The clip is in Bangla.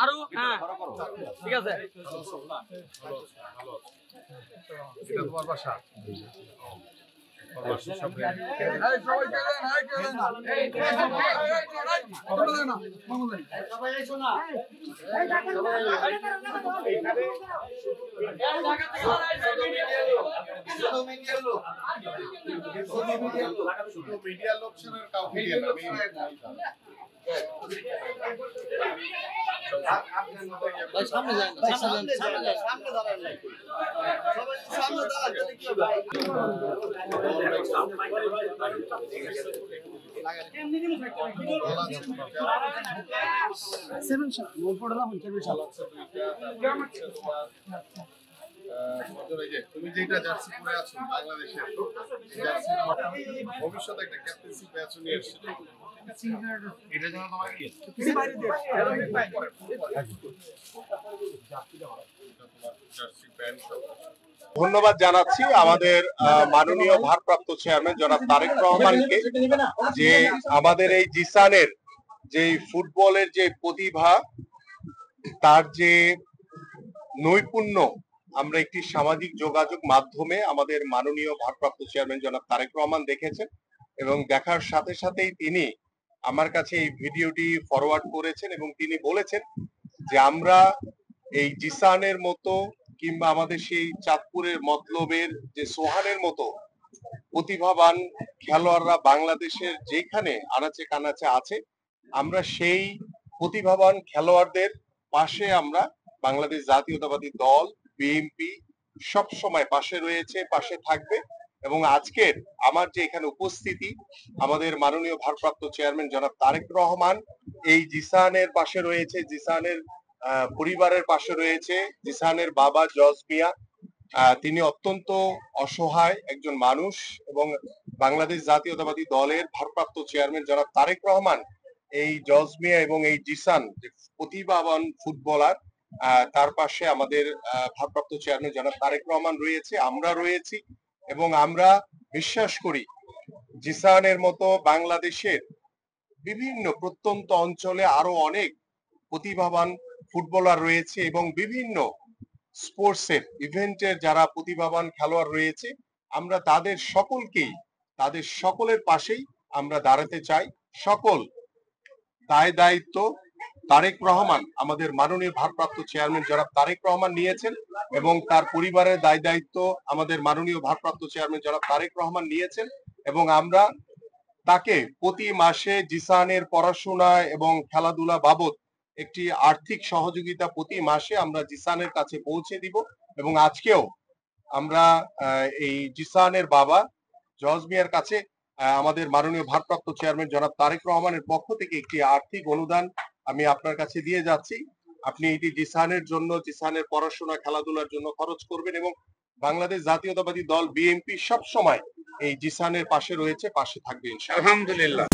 আরো হ্যাঁ ঠিক আছে। এটা তোমার বাসা? মিডিয়ার লোকজনের কাউকে দিয়ে না, সামনে যান সামনে দাঁড়ান সবাই সামনে দাঁড়ান কি হবে তুমি যেটা জার্সি পরে আছো বাংলাদেশের ভবিষ্যতে একটা ক্যাপ্টেন্সি ব্যাচ নিয়ে এসেছিল, এটা যেন তোমার কি ধন্যবাদ জানাচ্ছি আমাদের মাননীয় ভারপ্রাপ্ত চেয়ারম্যান জনাব তারেক রহমানকে, যে আমাদের এই জিসানের যে ফুটবলের যে প্রতিভা, তার যে নৈপুণ্য আমরা একটি সামাজিক যোগাযোগ মাধ্যমে আমাদের মাননীয় ভারপ্রাপ্ত চেয়ারম্যান জনাব তারেক রহমান দেখেছেন, এবং দেখার সাথে সাথেই তিনি আমার কাছে এই ভিডিওটি ফরওয়ার্ড করেছেন এবং তিনি বলেছেন যে আমরা এই জিসানের মতো কিংবা আমাদের সেই চাঁদপুরের মতলবের যে সোহানের মতো প্রতিভাবান খেলোয়াড়রা বাংলাদেশের যেখানে আনাচে কানাচে আছে, আমরা সেই প্রতিভাবান খেলোয়াড়দের পাশে আমরা বাংলাদেশ জাতীয়তাবাদী দল বিএনপি সব সময় পাশে রয়েছে, পাশে থাকবে। এবং আজকের আমার যে এখানে উপস্থিতি, আমাদের মাননীয় ভারপ্রাপ্ত চেয়ারম্যান জনাব তারেক রহমান এই জিসানের পাশে রয়েছে, জিসানের পরিবারের পাশে রয়েছে। জিসানের বাবা জজ মিয়া, তিনি অত্যন্ত অসহায় একজন মানুষ, এবং বাংলাদেশ জাতীয়তাবাদী দলের ভারপ্রাপ্ত চেয়ারম্যান জনাব তারেক রহমান এই জজ মিয়া এবং এই জিসান যে প্রতিভাবান ফুটবলার, তার পাশে আমাদের ভারপ্রাপ্ত চেয়ারম্যান জনাব তারেক রহমান রয়েছে, আমরা রয়েছি। এবং আমরা বিশ্বাস করি জিসানের মতো বাংলাদেশের বিভিন্ন প্রত্যন্ত অঞ্চলে আরো অনেক প্রতিভাবান ফুটবলার রয়েছে, এবং বিভিন্ন স্পোর্টসের ইভেন্টের যারা প্রতিভাবান খেলোয়াড় রয়েছে, আমরা তাদের সকলের পাশেই আমরা দাঁড়াতে চাই। সকল দায় দায়িত্ব তারেক রহমান, আমাদের মাননীয় ভারপ্রাপ্ত চেয়ারম্যান জনাব তারেক রহমান নিয়েছেন, এবং তার পরিবারের দায় দায়িত্ব আমাদের মাননীয় ভারপ্রাপ্ত চেয়ারম্যান জনাব তারেক রহমান নিয়েছেন। এবং আমরা তাকে প্রতি মাসে জিসানের পড়াশোনা এবং খেলাধুলা বাবদ একটি আর্থিক সহযোগিতা প্রতি মাসে আমরা জিসানের কাছে পৌঁছে দিব। এবং আজকেও আমরা এই জিসানের বাবা জজ মিয়ার কাছে আমাদের মাননীয় ভারপ্রাপ্ত চেয়ারম্যান জনাব তারেক রহমানের পক্ষ থেকে একটি আর্থিক অনুদান আমি আপনার কাছে দিয়ে যাচ্ছি। আপনি এটি জিসানের জন্য, জিসানের পড়াশোনা খেলাধুলার জন্য খরচ করবেন, এবং বাংলাদেশ জাতীয়তাবাদী দল বিএনপি সব সময় এই জিসানের পাশে রয়েছে, পাশে থাকবে ইনশাআল্লাহ। আলহামদুলিল্লাহ।